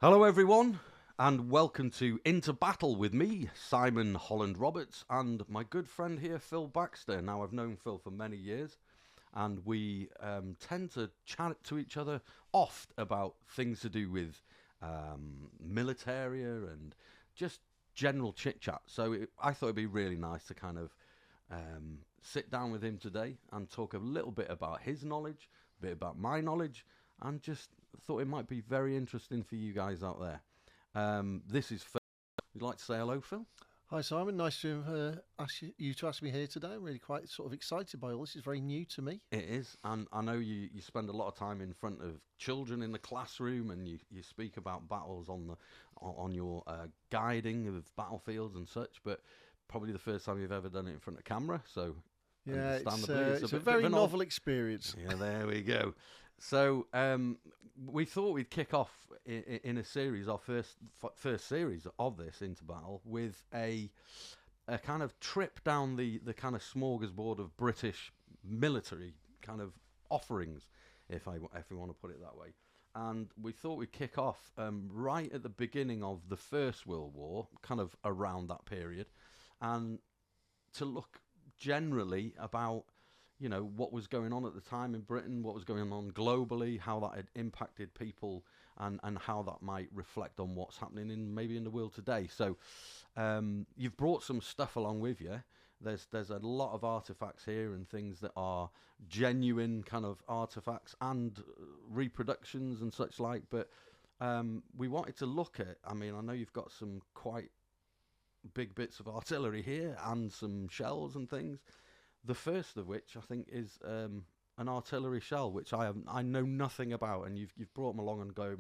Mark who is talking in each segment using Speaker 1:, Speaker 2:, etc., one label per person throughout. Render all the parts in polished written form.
Speaker 1: Hello, everyone, and welcome to Into Battle with me, Simon Holland-Roberts, and my good friend here, Phil Baxter. Now, I've known Phil for many years, and we tend to chat to each other oft about things to do with militaria and just general chit-chat. So I thought it'd be really nice to kind of sit down with him today and talk a little bit about his knowledge, a bit about my knowledge, and just thought it might be very interesting for you guys out there. This is Phil. Would you like to say hello, Phil?
Speaker 2: Hi Simon, nice to ask you to ask me here today. I'm really quite sort of excited by all this. It's very new to me.
Speaker 1: It is, and I know you spend a lot of time in front of children in the classroom, and you speak about battles on your guiding of battlefields and such. But probably the first time you've ever done it in front of camera, so
Speaker 2: Yeah,
Speaker 1: understandably,
Speaker 2: it's
Speaker 1: a
Speaker 2: a
Speaker 1: bit
Speaker 2: very
Speaker 1: of an
Speaker 2: novel experience.
Speaker 1: Yeah, there we go. So we thought we'd kick off in a series, our first series of this Into Battle, with a kind of trip down the kind of smorgasbord of British military kind of offerings, if we want to put it that way. And we thought we'd kick off right at the beginning of the First World War, kind of around that period, and to look generally about what was going on at the time in Britain, what was going on globally, how that had impacted people, and how that might reflect on what's happening in the world today. So you've brought some stuff along with you. There's a lot of artifacts here and things that are genuine kind of artifacts and reproductions and such like. But we wanted to look at, I know you've got some quite big bits of artillery here and some shells and things. The first of which I think is an artillery shell, which I know nothing about, and you've brought them along and go,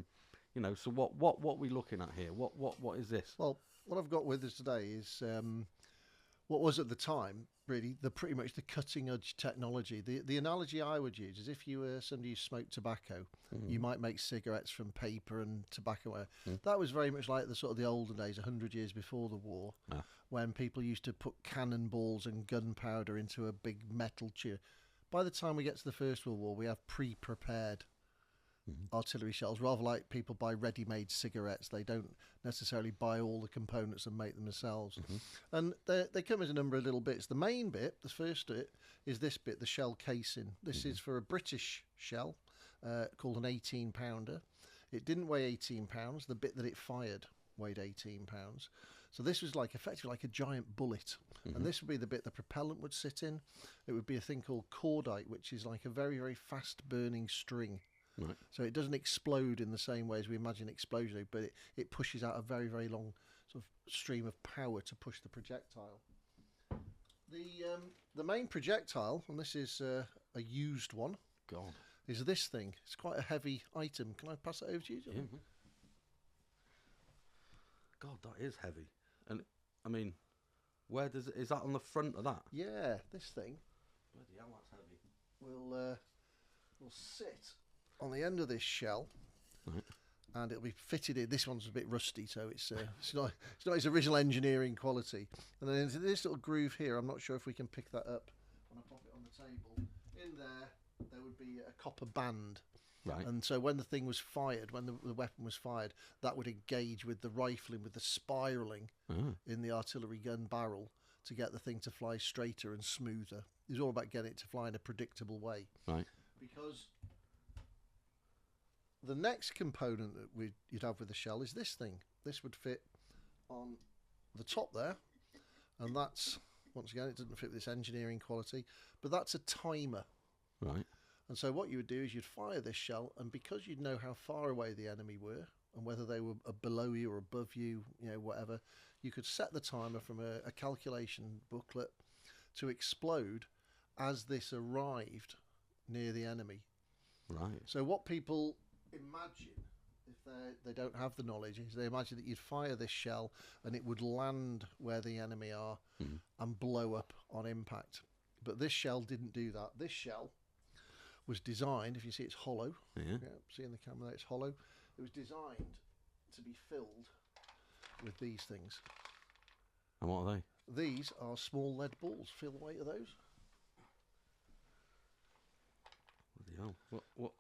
Speaker 1: So what are we looking at here? What is this?
Speaker 2: Well, what I've got with us today is what was at the time really pretty much the cutting edge technology. The analogy I would use is if you were somebody who smoked tobacco, you might make cigarettes from paper and tobacco. That was very much like the sort of the olden days, 100 years before the war, when people used to put cannonballs and gunpowder into a big metal tube. By the time we get to the First World War, we have pre-prepared artillery shells, rather like people buy ready-made cigarettes. They don't necessarily buy all the components and make them themselves. And they come as a number of little bits. The main bit, the first bit, is this bit, the shell casing. This is for a British shell called an 18-pounder. It didn't weigh 18 pounds. The bit that it fired weighed 18 pounds. So this was effectively like a giant bullet. And this would be the bit the propellant would sit in. It would be a thing called cordite, which is like a very, very fast burning string.
Speaker 1: Right.
Speaker 2: So it doesn't explode in the same way as we imagine explosion, but it pushes out a very, very long sort of stream of power to push the projectile. The main projectile, and this is a used one,
Speaker 1: God,
Speaker 2: is this thing. It's quite a heavy item. Can I pass it over to you, John?
Speaker 1: yeah. God, that is heavy. And where does it? Is that on the front of that?
Speaker 2: Yeah, this thing
Speaker 1: Bloody hell, that's heavy.
Speaker 2: will sit on the end of this shell,
Speaker 1: Right.
Speaker 2: and it'll be fitted in. This one's a bit rusty, so it's not its original engineering quality. And then into this little groove here, I'm not sure if we can pick that up when I pop it on the table. In there would be a copper band.
Speaker 1: Right.
Speaker 2: And so when the thing was fired, when the weapon was fired, that would engage with the rifling, with the spiralling in the artillery gun barrel to get the thing to fly straighter and smoother. It was all about getting it to fly in a predictable way.
Speaker 1: Right.
Speaker 2: Because the next component that you'd have with the shell is this thing. This would fit on the top there, and that's, once again, it doesn't fit with this engineering quality, but that's a timer.
Speaker 1: Right.
Speaker 2: And so what you would do is you'd fire this shell, and because you'd know how far away the enemy were and whether they were below you or above you, whatever, you could set the timer from a calculation booklet to explode as this arrived near the enemy.
Speaker 1: Right.
Speaker 2: So what people imagine, if they don't have the knowledge, is they imagine that you'd fire this shell and it would land where the enemy are and blow up on impact. But this shell didn't do that. This shell was designed, if you see it's hollow, see in the camera there, it's hollow. It was designed to be filled with these things.
Speaker 1: And what are they?
Speaker 2: These are small lead balls. Feel the weight of those?
Speaker 1: Bloody hell. What?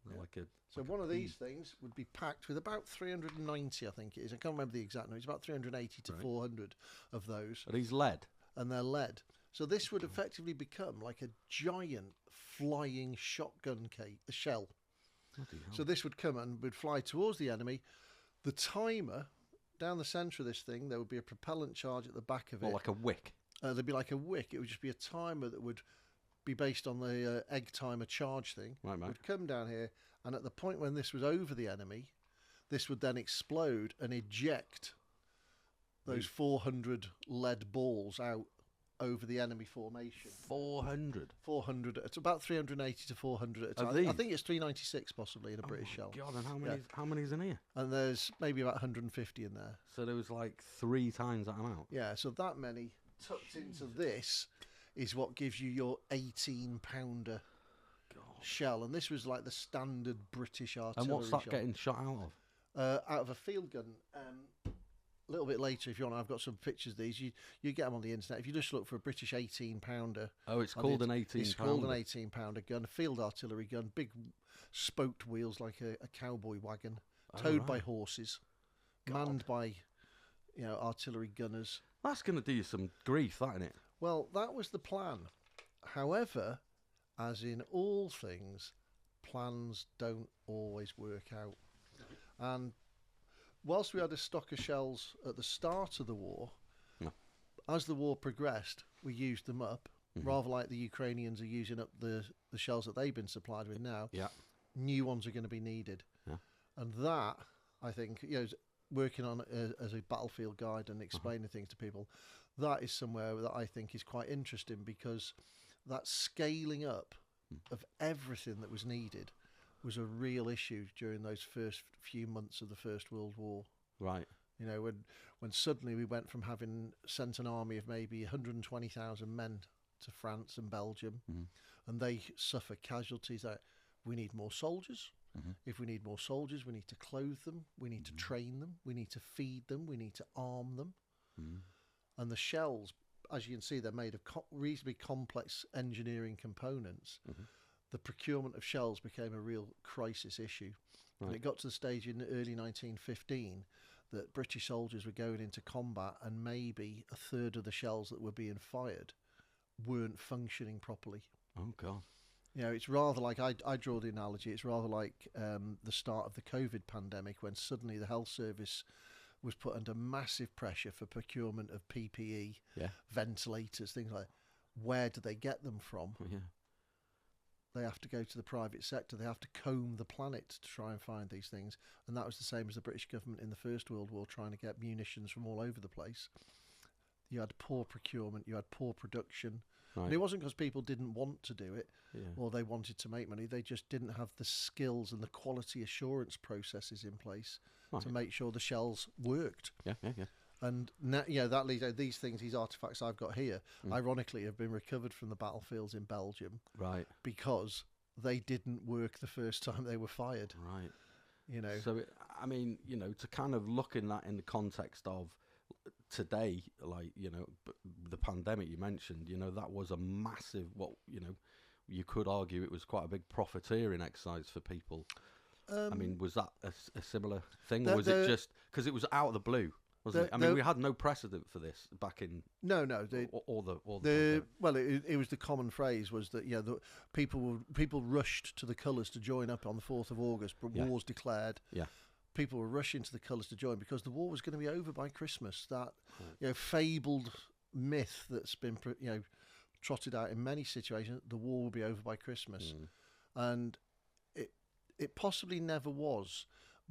Speaker 1: They're like a
Speaker 2: So
Speaker 1: like
Speaker 2: one of these things would be packed with about 390, I think it is. I can't remember the exact number. It's about 380 to 400 of those.
Speaker 1: Are these lead?
Speaker 2: And they're lead. So this would effectively become like a giant flying shotgun shell.
Speaker 1: Bloody hell.
Speaker 2: So this would come and would fly towards the enemy. The timer, down the centre of this thing, there would be a propellant charge at the back of it.
Speaker 1: Well, like a wick.
Speaker 2: There'd be like a wick. It would just be a timer that would be based on the egg timer charge thing.
Speaker 1: Right, mate.
Speaker 2: Would come down here, and at the point when this was over the enemy, this would then explode and eject those 400 lead balls out over the enemy formation.
Speaker 1: 400?
Speaker 2: 400. It's about 380 to 400 at a time.
Speaker 1: these?
Speaker 2: I think it's 396 possibly in a British shell.
Speaker 1: God, and how many's in here?
Speaker 2: And there's maybe about 150 in there.
Speaker 1: So there was like 3 times that amount.
Speaker 2: Yeah, so that many tucked into this is what gives you your 18-pounder shell. And this was like the standard British artillery
Speaker 1: And what's that
Speaker 2: shell.
Speaker 1: getting shot out of?
Speaker 2: Out of a field gun. A little bit later, if you want, I've got some pictures of these. You get them on the internet. If you just look for a British 18-pounder.
Speaker 1: Oh, it's called an 18-pounder.
Speaker 2: It's called an 18-pounder gun, a field artillery gun, big spoked wheels like a cowboy wagon, towed by horses, manned by artillery gunners.
Speaker 1: That's going to do you some grief, that, innit?
Speaker 2: Well, that was the plan. However, as in all things, plans don't always work out. And whilst we had a stock of shells at the start of the war, as the war progressed, we used them up, rather like the Ukrainians are using up the shells that they've been supplied with now.
Speaker 1: Yeah.
Speaker 2: New ones are going to be needed.
Speaker 1: Yeah.
Speaker 2: And that, I think, working on as a battlefield guide and explaining things to people, that is somewhere that I think is quite interesting, because that scaling up of everything that was needed was a real issue during those first few months of the First World War.
Speaker 1: Right.
Speaker 2: When suddenly we went from having sent an army of maybe 120,000 men to France and Belgium, and they suffer casualties. That we need more soldiers. If we need more soldiers, we need to clothe them, we need to train them, we need to feed them, we need to arm them. And the shells, as you can see, they're made of reasonably complex engineering components. The procurement of shells became a real crisis issue. Right. And it got to the stage in early 1915 that British soldiers were going into combat, and maybe a third of the shells that were being fired weren't functioning properly.
Speaker 1: Oh, God.
Speaker 2: It's rather like, I draw the analogy, it's rather like the start of the COVID pandemic, when suddenly the health service was put under massive pressure for procurement of PPE, ventilators, things like that. Where do they get them from? They have to go to the private sector. They have to comb the planet to try and find these things. And that was the same as the British government in the First World War, trying to get munitions from all over the place. You had poor procurement, you had poor production. Right. And it wasn't because people didn't want to do it or they wanted to make money. They just didn't have the skills and the quality assurance processes in place to make sure the shells worked. And that leads these things, these artifacts I've got here, ironically, have been recovered from the battlefields in Belgium, right? Because they didn't work the first time they were fired,
Speaker 1: right? So to kind of look in that in the context of today, like the pandemic you mentioned, that was a massive. You could argue it was quite a big profiteering exercise for people. Was that a similar thing, or was it just because it was out of the blue? Wasn't it? We had no precedent for this back in it was the common phrase was that the people rushed to the colours to join up on the 4th of August, but war's declared. People were rushing to the colours to join because the war was going to be over by Christmas. That fabled myth that's been trotted out in many situations, the war will be over by Christmas, and it possibly never was.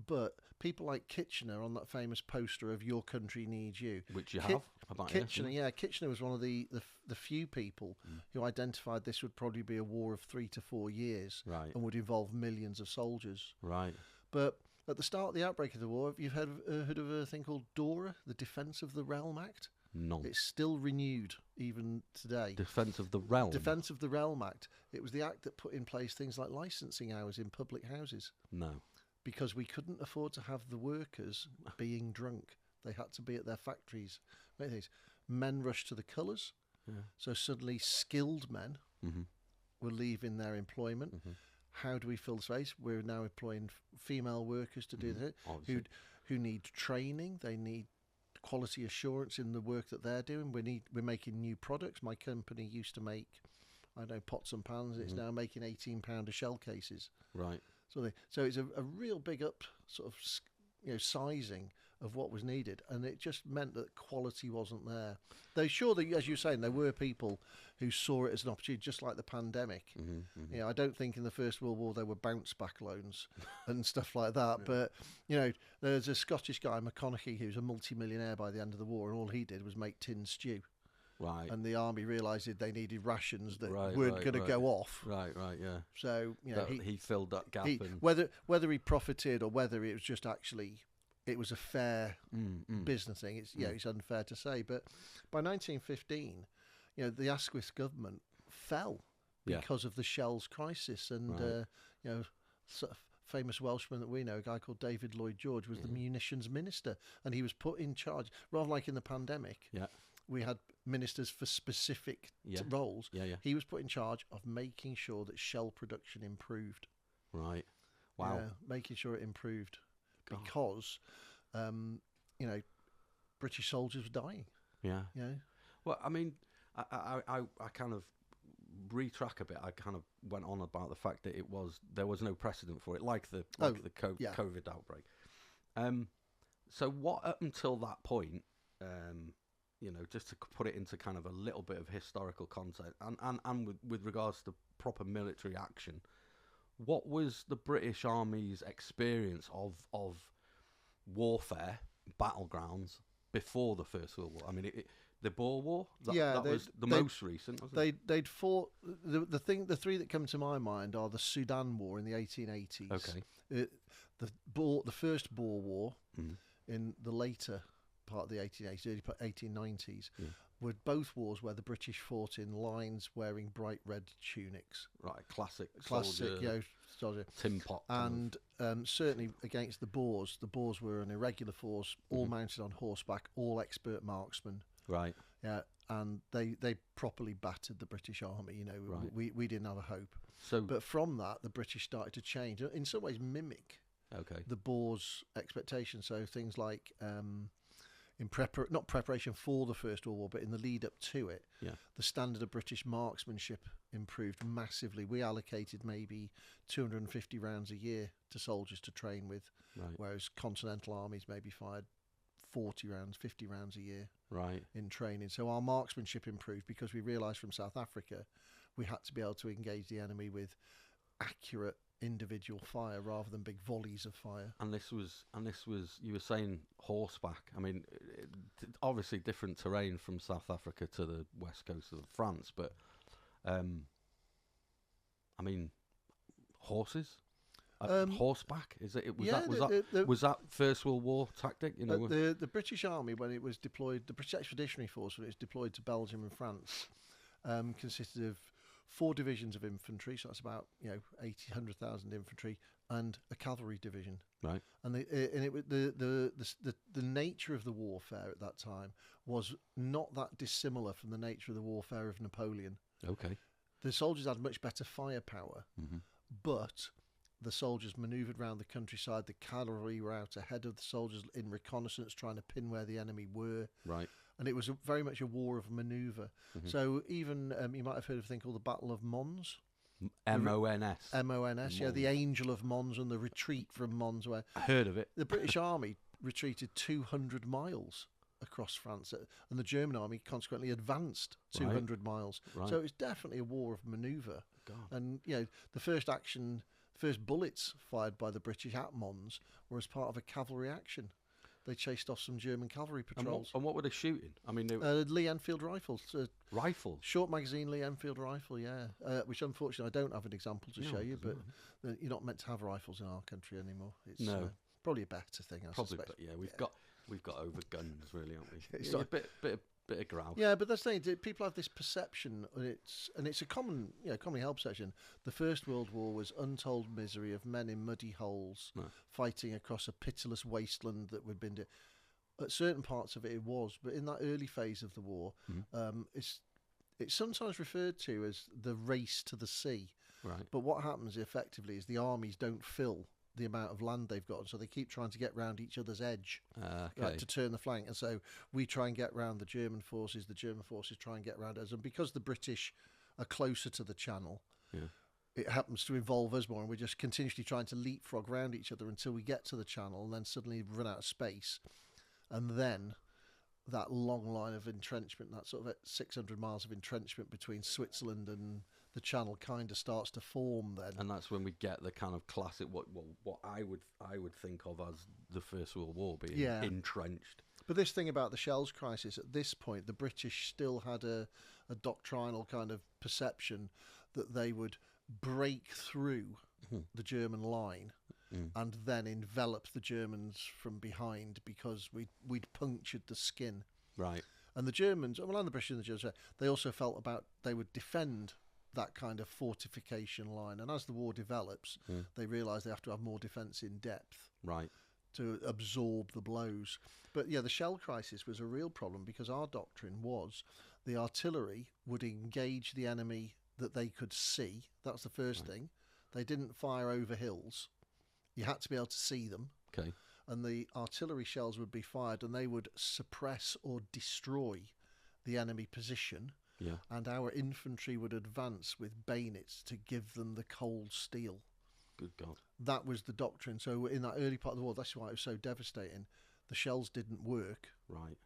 Speaker 1: But people like Kitchener on that famous poster of "Your Country Needs You," which you have about
Speaker 2: Kitchener, Kitchener was one of the few people who identified this would probably be a war of 3 to 4 years,
Speaker 1: right,
Speaker 2: and would involve millions of soldiers,
Speaker 1: right.
Speaker 2: But at the start of the outbreak of the war, you've heard of a thing called DORA, the Defence of the Realm Act.
Speaker 1: No,
Speaker 2: it's still renewed even today.
Speaker 1: Defence of the Realm.
Speaker 2: Defence of the Realm Act. It was the act that put in place things like licensing hours in public houses.
Speaker 1: No.
Speaker 2: Because we couldn't afford to have the workers being drunk. They had to be at their factories. Men rushed to the colours. So suddenly skilled men were leaving their employment. how do we fill the space? We're now employing female workers to do that, who need training. They need quality assurance in the work that they're doing. We're making new products. My company used to make, I don't know, pots and pans. It's now making £18 a shell cases.
Speaker 1: Right.
Speaker 2: So it's a real big up sort of sizing of what was needed, and it just meant that quality wasn't there. Though sure, that, as you're saying, there were people who saw it as an opportunity, just like the pandemic. I don't think in the First World War there were bounce back loans and stuff like that. But there's a Scottish guy, McConaughey, who's a multi-millionaire by the end of the war, and all he did was make tin stew.
Speaker 1: Right.
Speaker 2: And the army realised they needed rations that weren't going to go off.
Speaker 1: Right, yeah.
Speaker 2: So
Speaker 1: he filled that gap.
Speaker 2: Whether he profited or whether it was just actually it was a fair business thing. It's unfair to say, but by 1915, the Asquith government fell because of the Shells crisis, and sort of famous Welshman that we know, a guy called David Lloyd George, was the munitions minister, and he was put in charge, rather like in the pandemic.
Speaker 1: Yeah.
Speaker 2: We had ministers for specific roles. He was put in charge of making sure that shell production improved.
Speaker 1: Right. Wow.
Speaker 2: Making sure it improved because, British soldiers were dying.
Speaker 1: Yeah. Well, I mean, I kind of retrack a bit. I kind of went on about the fact that there was no precedent for it, like the COVID outbreak. So what up until that point? Just to put it into kind of a little bit of historical context, and with regards to proper military action, what was the British Army's experience of warfare, battlegrounds, before the First World War? I mean, the Boer War, that was the most recent, wasn't it?
Speaker 2: They'd fought, the three that come to my mind are the Sudan War in the 1880s.
Speaker 1: Okay.
Speaker 2: The first Boer War in the later part of the 1880s, early 1890s, were both wars where the British fought in lines wearing bright red tunics.
Speaker 1: Right, classic
Speaker 2: soldier.
Speaker 1: Tin pot.
Speaker 2: And certainly against the Boers. The Boers were an irregular force, all mounted on horseback, all expert marksmen.
Speaker 1: Right.
Speaker 2: Yeah, and they properly battered the British Army.
Speaker 1: Right.
Speaker 2: We didn't have a hope.
Speaker 1: But
Speaker 2: from that, the British started to change, in some ways mimic the Boers' expectations. So things like not preparation for the First World War, but in the lead up to it, the standard of British marksmanship improved massively. We allocated maybe 250 rounds a year to soldiers to train with, whereas continental armies maybe fired 40 rounds, 50 rounds a year in training. So our marksmanship improved because we realised from South Africa we had to be able to engage the enemy with accurate individual fire rather than big volleys of fire.
Speaker 1: And this was you were saying horseback. I mean, obviously different terrain from South Africa to the west coast of France, but I mean, horses, horseback. Was that First World War tactic?
Speaker 2: The British Army, when it was deployed, the British Expeditionary Force, when it was deployed to Belgium and France, consisted of 4 divisions of infantry, so that's about 100,000 infantry, and a cavalry division.
Speaker 1: Right.
Speaker 2: And the nature of the warfare at that time was not that dissimilar from the nature of the warfare of Napoleon.
Speaker 1: Okay.
Speaker 2: The soldiers had much better firepower, but the soldiers manoeuvred around the countryside. The cavalry were out ahead of the soldiers in reconnaissance, trying to pin where the enemy were. Right. And it was very much a war of manoeuvre. So even, you might have heard of a thing called the Battle of Mons.
Speaker 1: M-O-N-S.
Speaker 2: M-O-N-S, the Angel of Mons and the retreat from Mons. Where
Speaker 1: I heard of it.
Speaker 2: The British Army retreated 200 miles across France, and the German Army consequently advanced 200 miles. Right. So it's definitely a war of manoeuvre. And, the first bullets fired by the British at Mons were as part of a cavalry action. They chased off some German cavalry patrols.
Speaker 1: And what were they shooting? I mean,
Speaker 2: Lee Enfield rifles.
Speaker 1: Rifles?
Speaker 2: Short magazine Lee Enfield rifle, which unfortunately I don't have an example to show you, but you're not meant to have rifles in our country anymore. It's probably a better thing, I suspect.
Speaker 1: But we've got over guns, really, haven't we? It's a bit of grouse.
Speaker 2: Yeah, but that's the thing. People have this perception, and it's a commonly held perception. The First World War was untold misery of men in muddy holes fighting across a pitiless wasteland that would been. At certain parts of it was, but in that early phase of the war, it's sometimes referred to as the race to the sea.
Speaker 1: Right.
Speaker 2: But what happens effectively is the armies don't fill the amount of land they've got, so they keep trying to get round each other's edge,
Speaker 1: Okay.
Speaker 2: to turn the flank. And so we try and get round the German forces try and get round us, and because the British are closer to the channel, it happens to involve us more, and we're just continuously trying to leapfrog round each other until we get to the channel, and then suddenly run out of space, and then that long line of entrenchment, that sort of 600 miles of entrenchment between Switzerland and the channel, kind of starts to form then.
Speaker 1: And that's when we get the kind of classic, what I would think of as the First World War, being entrenched.
Speaker 2: But this thing about the shells crisis, at this point, the British still had a doctrinal kind of perception that they would break through the German line and then envelop the Germans from behind, because we'd punctured the skin.
Speaker 1: Right.
Speaker 2: And the Germans, well, and the British and the Germans, they also felt they would defend that kind of fortification line. And as the war develops, they realise they have to have more defence in depth.
Speaker 1: Right.
Speaker 2: To absorb the blows. But yeah, the shell crisis was a real problem, because our doctrine was the artillery would engage the enemy that they could see. That's the first thing. They didn't fire over hills. You had to be able to see them.
Speaker 1: Okay.
Speaker 2: And the artillery shells would be fired, and they would suppress or destroy the enemy position.
Speaker 1: Yeah.
Speaker 2: And our infantry would advance with bayonets to give them the cold steel.
Speaker 1: Good God.
Speaker 2: That was the doctrine. So in that early part of the war, that's why it was so devastating. The shells didn't work.
Speaker 1: Right.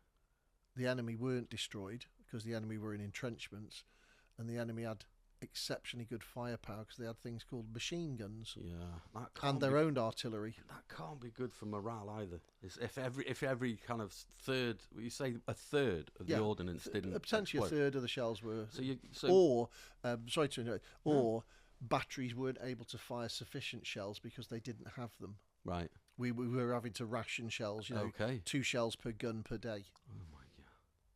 Speaker 2: The enemy weren't destroyed because the enemy were in entrenchments, and the enemy had exceptionally good firepower because they had things called machine guns.
Speaker 1: Yeah.
Speaker 2: And their own artillery.
Speaker 1: That can't be good for morale either. If every kind of third, you say a third of the ordnance didn't
Speaker 2: potentially
Speaker 1: explode.
Speaker 2: a third of the shells were, sorry to interrupt, or batteries weren't able to fire sufficient shells because they didn't have them.
Speaker 1: Right.
Speaker 2: We were having to ration shells, 2 shells per gun per day.
Speaker 1: Oh my God.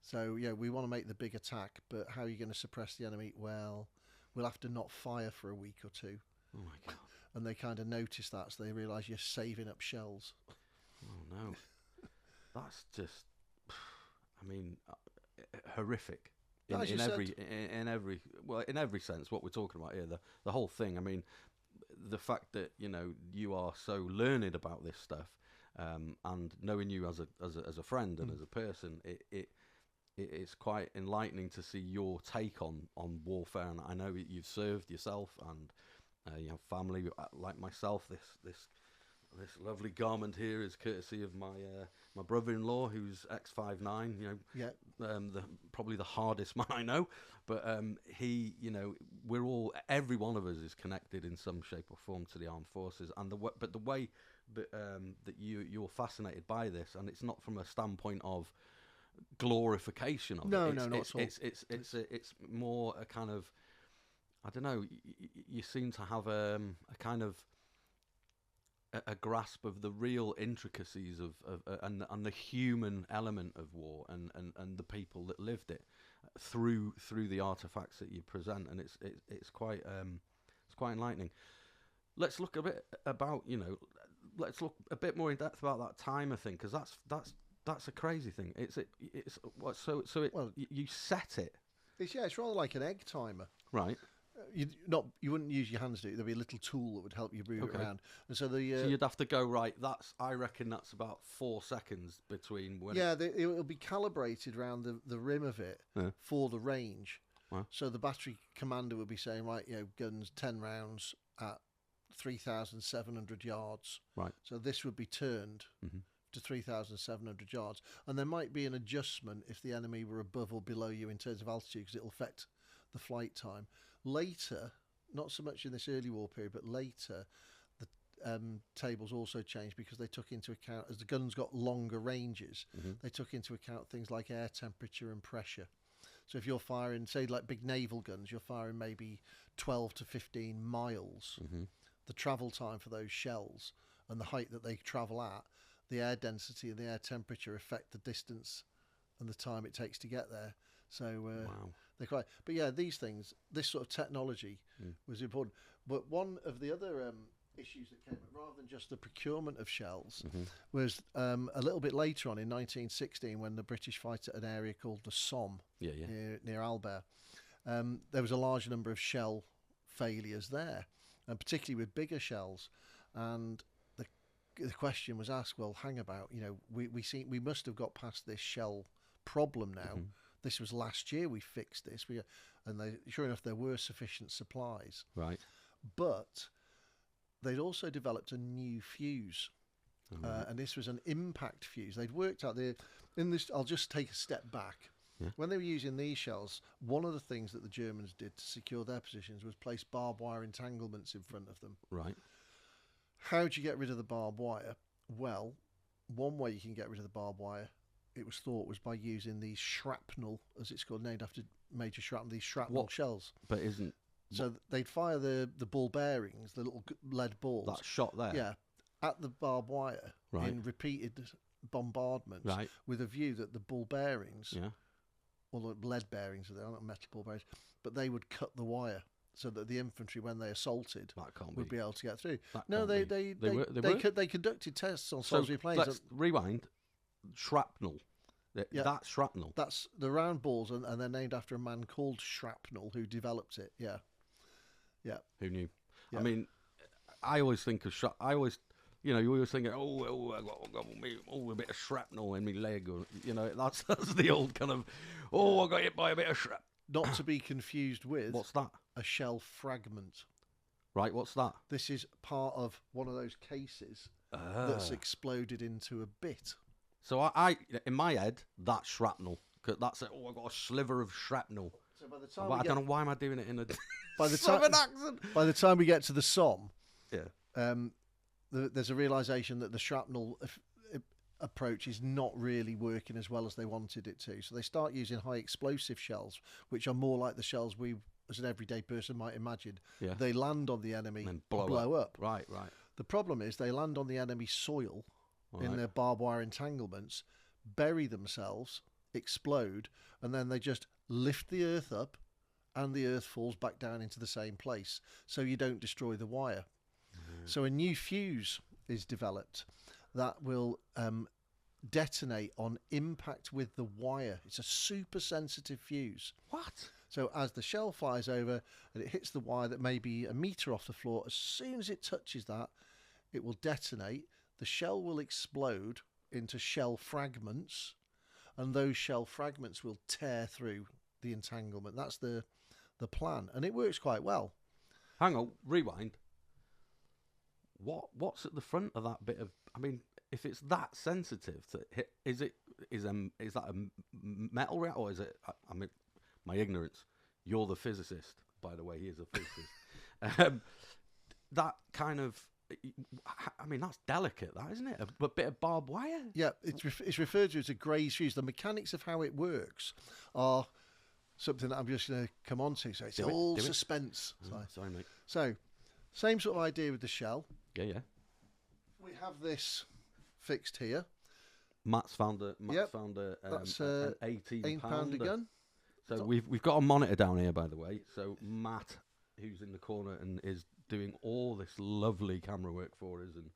Speaker 2: So yeah, we want to make the big attack, but how are you going to suppress the enemy? Well, we'll have to not fire for a week or two.
Speaker 1: Oh my God.
Speaker 2: And they kind of notice that, so they realise you're saving up shells.
Speaker 1: Oh no. That's just, I mean, horrific. In every sense, what we're talking about here, the whole thing. I mean, the fact that you are so learned about this stuff, and knowing you as a friend and as a person, it's quite enlightening to see your take on warfare. And I know you've served yourself, and you have family like myself. This lovely garment here is courtesy of my brother-in-law, who's ex-5'9". Probably the hardest man I know, but every one of us is connected in some shape or form to the armed forces, and the way that you're fascinated by this, and it's not from a standpoint of glorification of it.
Speaker 2: No, not at all.
Speaker 1: It's more a kind of, I don't know. You seem to have a kind of a grasp of the real intricacies of and the human element of war and the people that lived it through the artifacts that you present, and it's quite enlightening. Let's look a bit about let's look a bit more in depth about that timer thing, because that's a crazy thing. You set it.
Speaker 2: It's rather like an egg timer,
Speaker 1: right?
Speaker 2: You wouldn't use your hands to do it. There'd be a little tool that would help you move it around, and so
Speaker 1: you'd have to go right. I reckon that's about 4 seconds between when.
Speaker 2: Yeah, it'll be calibrated around the rim of it for the range.
Speaker 1: Wow.
Speaker 2: So the battery commander would be saying, right, guns 10 rounds at 3,700 yards.
Speaker 1: Right.
Speaker 2: So this would be turned to 3,700 yards, and there might be an adjustment if the enemy were above or below you in terms of altitude, because it'll affect the flight time. Later, not so much in this early war period, but later, the tables also changed because they took into account, as the guns got longer ranges, they took into account things like air temperature and pressure. So if you're firing, say, like big naval guns, you're firing maybe 12 to 15 miles. The travel time for those shells and the height that they travel at, the air density and the air temperature affect the distance and the time it takes to get there. So
Speaker 1: wow.
Speaker 2: They're quite, but yeah, these things, this sort of technology was important. But one of the other issues that came up, rather than just the procurement of shells, was a little bit later on in 1916, when the British fight at an area called the Somme near Albert. There was a large number of shell failures there, and particularly with bigger shells. And the question was asked, well, hang about, we must have got past this shell problem now. This was last year we fixed this. Sure enough, there were sufficient supplies.
Speaker 1: Right.
Speaker 2: But they'd also developed a new fuse. And this was an impact fuse. They'd worked out I'll just take a step back.
Speaker 1: Yeah.
Speaker 2: When they were using these shells, one of the things that the Germans did to secure their positions was place barbed wire entanglements in front of them.
Speaker 1: Right.
Speaker 2: How do you get rid of the barbed wire? Well, one way you can get rid of the barbed wire, it was thought, was by using these shrapnel, as it's called, named after Major Shrapnel, these shrapnel shells.
Speaker 1: But isn't...
Speaker 2: So they'd fire the ball bearings, the little lead balls.
Speaker 1: That shot there?
Speaker 2: Yeah, at the barbed wire in repeated bombardments, with a view that the ball bearings, or the lead bearings, they're not metal ball bearings, but they would cut the wire so that the infantry, when they assaulted, would be able to get through. No, they conducted tests on Salisbury Plains.
Speaker 1: Let's rewind. Shrapnel. That's shrapnel.
Speaker 2: That's the round balls, and they're named after a man called Shrapnel who developed it. Yeah.
Speaker 1: Who knew?
Speaker 2: Yeah.
Speaker 1: I mean, I always think of you always think, I got a bit of shrapnel in my leg, or that's the old kind of, I got hit by a bit of shrapnel.
Speaker 2: Not to be confused with
Speaker 1: what's that?
Speaker 2: A shell fragment.
Speaker 1: Right, what's that?
Speaker 2: This is part of one of those cases that's exploded into a bit.
Speaker 1: So I in my head, that's shrapnel. Cause that's it. I got a sliver of shrapnel.
Speaker 2: So by the time
Speaker 1: I don't know why am I doing it in a
Speaker 2: Southern
Speaker 1: accent.
Speaker 2: By the time we get to the Somme,
Speaker 1: yeah,
Speaker 2: there's a realisation that the shrapnel approach is not really working as well as they wanted it to. So they start using high explosive shells, which are more like the shells we, as an everyday person, might imagine.
Speaker 1: Yeah.
Speaker 2: They land on the enemy
Speaker 1: and
Speaker 2: blow up.
Speaker 1: Right.
Speaker 2: The problem is they land on the enemy soil in their barbed wire entanglements, bury themselves, explode, and then they just lift the earth up, and the earth falls back down into the same place. So you don't destroy the wire. So a new fuse is developed that will detonate on impact with the wire. It's a super sensitive fuse.
Speaker 1: What?
Speaker 2: So as the shell flies over and it hits the wire that may be a metre off the floor, as soon as it touches that, it will detonate. The shell will explode into shell fragments, and those shell fragments will tear through the entanglement. That's the plan, and it works quite well.
Speaker 1: Hang on, rewind. What's at the front of that bit of? I mean, if it's that sensitive to hit, is that a metal reactor, or is it? I mean, my ignorance. You're the physicist, by the way. He is a physicist. That kind of. I mean, that's delicate, that, isn't it? A bit of barbed wire. Yeah,
Speaker 2: it's referred to as a Gray's fuse. The mechanics of how it works are something that I'm just going to come on to. So it's all suspense.
Speaker 1: Sorry, mate.
Speaker 2: So, same sort of idea with the shell.
Speaker 1: Yeah.
Speaker 2: We have this fixed here.
Speaker 1: Matt's found an 18 pounder
Speaker 2: gun.
Speaker 1: So we've got a monitor down here, by the way. So Matt, who's in the corner and is doing all this lovely camera work for us, and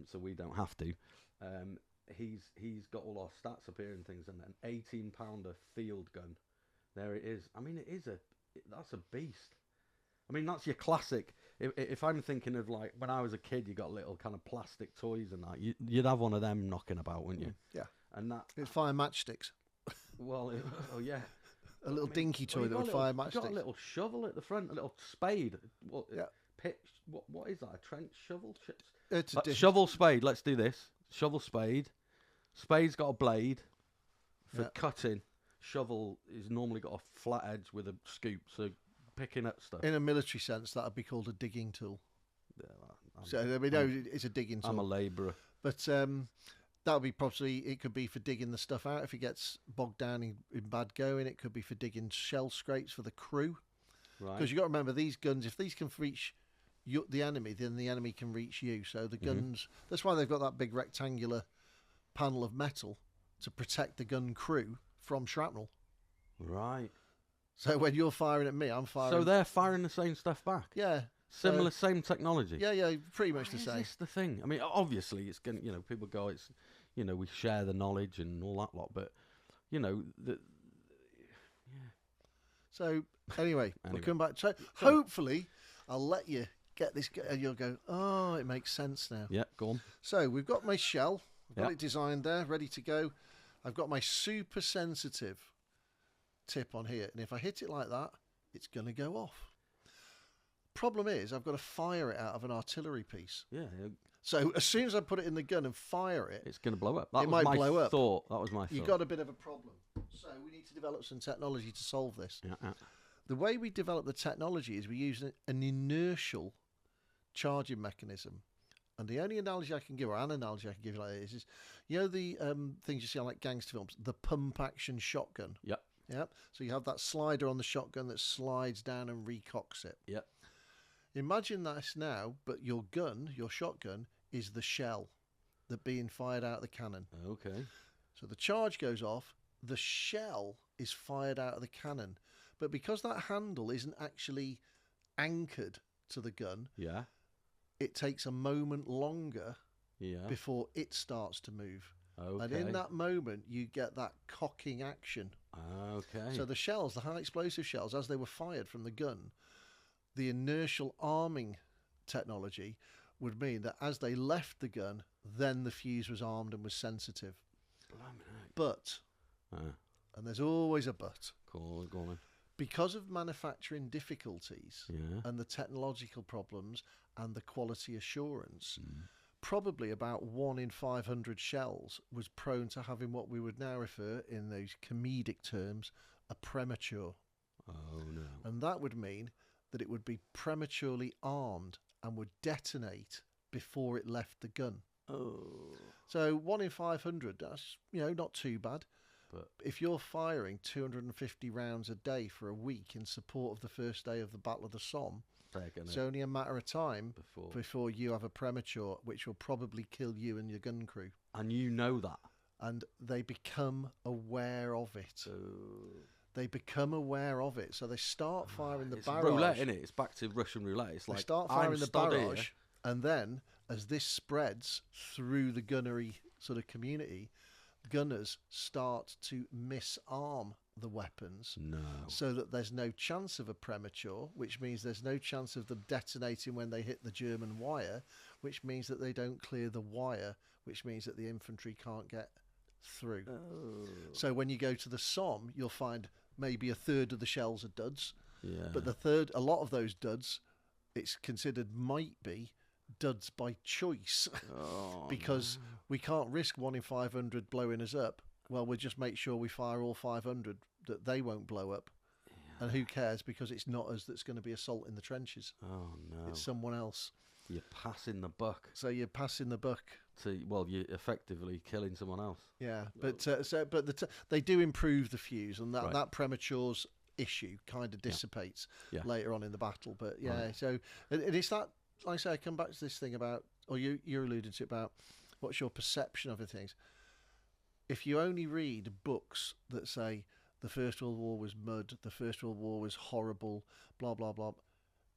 Speaker 1: so we don't have to. He's got all our stats up here and things, and an 18 pounder field gun. There it is. I mean, that's a beast. I mean, that's your classic. If I'm thinking of like when I was a kid, you got little kind of plastic toys and that. You'd have one of them knocking about, wouldn't you?
Speaker 2: Yeah.
Speaker 1: And that.
Speaker 2: It's fire matchsticks.
Speaker 1: Well, yeah.
Speaker 2: A little dinky toy that would fire matchsticks.
Speaker 1: You've got a little shovel at the front, a little spade. Pitch. What is that? A trench shovel?
Speaker 2: It's a
Speaker 1: shovel spade. Let's do this. Shovel spade. Spade's got a blade for cutting. Shovel is normally got a flat edge with a scoop, so picking up stuff.
Speaker 2: In a military sense, that would be called a digging tool.
Speaker 1: Yeah,
Speaker 2: it's a digging tool.
Speaker 1: I'm a labourer.
Speaker 2: But that would be probably, it could be for digging the stuff out if it gets bogged down in bad going. It could be for digging shell scrapes for the crew.
Speaker 1: Right.
Speaker 2: Because you've got to remember, these guns, if these can reach the enemy, then the enemy can reach you. So the guns, that's why they've got that big rectangular panel of metal to protect the gun crew from shrapnel.
Speaker 1: Right.
Speaker 2: So when you're firing at me, I'm firing.
Speaker 1: So they're firing the same stuff back.
Speaker 2: Yeah.
Speaker 1: Similar, same technology.
Speaker 2: Yeah, pretty much the same.
Speaker 1: That's the thing. I mean, obviously, it's going. People go, it's, we share the knowledge and all that lot, but,
Speaker 2: So anyway, we'll come back. So hopefully, I'll let you get this, and you'll go, oh, it makes sense now.
Speaker 1: Yeah, go on.
Speaker 2: So we've got my shell. I've got
Speaker 1: Yeah.
Speaker 2: it designed there, ready to go. I've got my super sensitive tip on here, and if I hit it like that, it's going to go off. Problem is, I've got to fire it out of an artillery piece.
Speaker 1: Yeah,
Speaker 2: So as soon as I put it in the gun and fire it,
Speaker 1: it's going to blow up. That
Speaker 2: it
Speaker 1: was
Speaker 2: might
Speaker 1: my
Speaker 2: blow up.
Speaker 1: thought. That was my thought.
Speaker 2: You've got a bit of a problem. So we need to develop some technology to solve this.
Speaker 1: Yeah.
Speaker 2: The way we develop the technology is we use an inertial charging mechanism. And the only analogy I can give, or an analogy I can give you like this, is you know the things you see on like gangster films, the pump action shotgun.
Speaker 1: Yep.
Speaker 2: Yep. So you have that slider on the shotgun that slides down and recocks it.
Speaker 1: Yep.
Speaker 2: Imagine this now, but your gun, your shotgun, is the shell that being fired out of the cannon.
Speaker 1: Okay.
Speaker 2: So the charge goes off, the shell is fired out of the cannon. But because that handle isn't actually anchored to the gun,
Speaker 1: Yeah.
Speaker 2: it takes a moment longer
Speaker 1: Yeah.
Speaker 2: before it starts to move.
Speaker 1: Okay.
Speaker 2: And in that moment, you get that cocking action.
Speaker 1: Okay.
Speaker 2: So the shells, the high explosive shells, as they were fired from the gun, the inertial arming technology would mean that as they left the gun, then the fuse was armed and was sensitive. But, and there's always a but,
Speaker 1: Cool, go on.
Speaker 2: because of manufacturing difficulties
Speaker 1: Yeah.
Speaker 2: and the technological problems and the quality assurance, probably about 1 in 500 shells was prone to having what we would now refer in those comedic terms a premature.
Speaker 1: Oh no.
Speaker 2: And that would mean that it would be prematurely armed and would detonate before it left the gun.
Speaker 1: Oh.
Speaker 2: So 1 in 500, that's, not too bad.
Speaker 1: But
Speaker 2: If you're firing 250 rounds a day for a week in support of the first day of the Battle of the Somme,
Speaker 1: they're gonna
Speaker 2: it's only a matter of time
Speaker 1: before.
Speaker 2: before you have a premature, which will probably kill you and your gun crew.
Speaker 1: And you know that.
Speaker 2: And they become aware of it.
Speaker 1: So
Speaker 2: They become aware of it. So they start firing the
Speaker 1: it's
Speaker 2: barrage.
Speaker 1: roulette, isn't it? It's back to Russian roulette. It's
Speaker 2: They
Speaker 1: like
Speaker 2: start
Speaker 1: I'm
Speaker 2: firing the
Speaker 1: stood here.
Speaker 2: barrage, and then as this spreads through the gunnery sort of community, gunners start to misarm the weapons
Speaker 1: No.
Speaker 2: so that there's no chance of a premature, which means there's no chance of them detonating when they hit the German wire, which means that they don't clear the wire, which means that the infantry can't get through.
Speaker 1: Oh.
Speaker 2: So when you go to the Somme, you'll find maybe a third of the shells are duds,
Speaker 1: Yeah.
Speaker 2: but a lot of those duds, it's considered might be duds by choice.
Speaker 1: Oh,
Speaker 2: because we can't risk 1 in 500 blowing us up. Well, we'll just make sure we fire all 500 that they won't blow up. And who cares, because it's not us that's going to be assault in the trenches.
Speaker 1: Oh no.
Speaker 2: It's someone else.
Speaker 1: You're passing the buck
Speaker 2: So you're passing the buck.
Speaker 1: to you're effectively killing someone else.
Speaker 2: Yeah, but they do improve the fuse, and that,
Speaker 1: Right.
Speaker 2: that premature's issue kind of dissipates
Speaker 1: Yeah.
Speaker 2: later on in the battle. But yeah,
Speaker 1: Right.
Speaker 2: so and it's that, like I say, I come back to this thing about, or you're alluding to about what's your perception of the things. If you only read books that say the First World War was mud, the First World War was horrible, blah blah blah,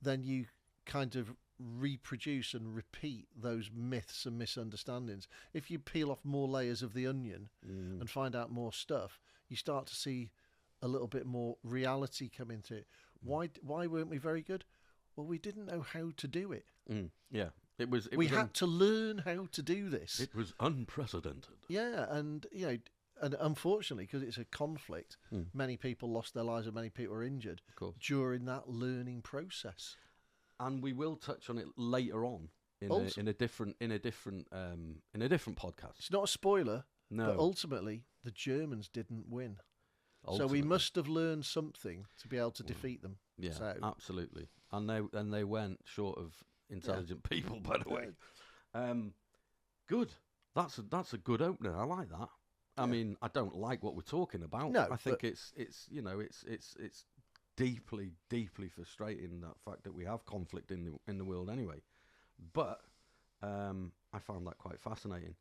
Speaker 2: then you kind of reproduce and repeat those myths and misunderstandings. If you peel off more layers of the onion and find out more stuff, you start to see a little bit more reality come into it. Why weren't we very good? Well, we didn't know how to do it.
Speaker 1: Yeah. It was.
Speaker 2: We had to learn how to do this.
Speaker 1: It was unprecedented.
Speaker 2: Yeah, and and unfortunately, because it's a conflict, many people lost their lives and many people were injured
Speaker 1: Of course.
Speaker 2: during that learning process.
Speaker 1: And we will touch on it later on in
Speaker 2: Also-
Speaker 1: a different podcast.
Speaker 2: It's not a spoiler,
Speaker 1: No.
Speaker 2: but ultimately the Germans didn't win. So we
Speaker 1: Ultimately.
Speaker 2: must have learned something to be able to defeat them.
Speaker 1: Yeah,
Speaker 2: So-
Speaker 1: absolutely. And they went short of intelligent people, by the way. Good. That's a good opener. I like that. I mean, I don't like what we're talking about.
Speaker 2: No,
Speaker 1: I think
Speaker 2: but-
Speaker 1: it's deeply, deeply frustrating, that fact that we have conflict in the world anyway. But I found that quite fascinating.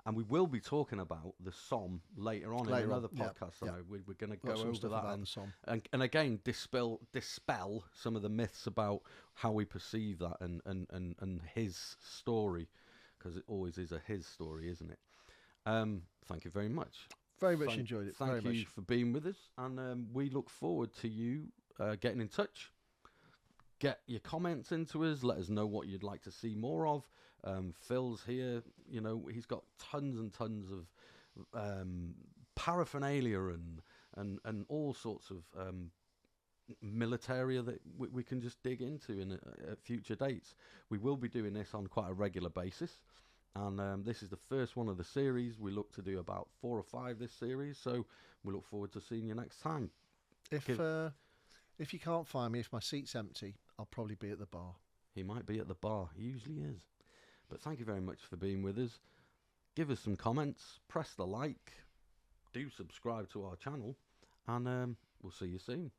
Speaker 1: And we will be talking about the Somme later on in another
Speaker 2: yeah,
Speaker 1: podcast.
Speaker 2: yeah.
Speaker 1: So we're going to
Speaker 2: Got
Speaker 1: go
Speaker 2: some
Speaker 1: over
Speaker 2: stuff
Speaker 1: that
Speaker 2: about the Somme.
Speaker 1: and again dispel some of the myths about how we perceive that and his story, because it always is his story, isn't it? Thank you very much.
Speaker 2: Very much enjoyed it.
Speaker 1: Thank
Speaker 2: very
Speaker 1: you
Speaker 2: much.
Speaker 1: for being with us, and we look forward to you getting in touch. Get your comments into us. Let us know what you'd like to see more of. Phil's here. You know, he's got tons and tons of paraphernalia and all sorts of militaria that we can just dig into in at future dates. We will be doing this on quite a regular basis. And this is the first one of the series. We look to do about 4 or 5 this series. So we look forward to seeing you next time.
Speaker 2: If you can't find me, if my seat's empty, I'll probably be at the bar.
Speaker 1: He might be at the bar. He usually is. But thank you very much for being with us. Give us some comments. Press the like. Do subscribe to our channel. And we'll see you soon.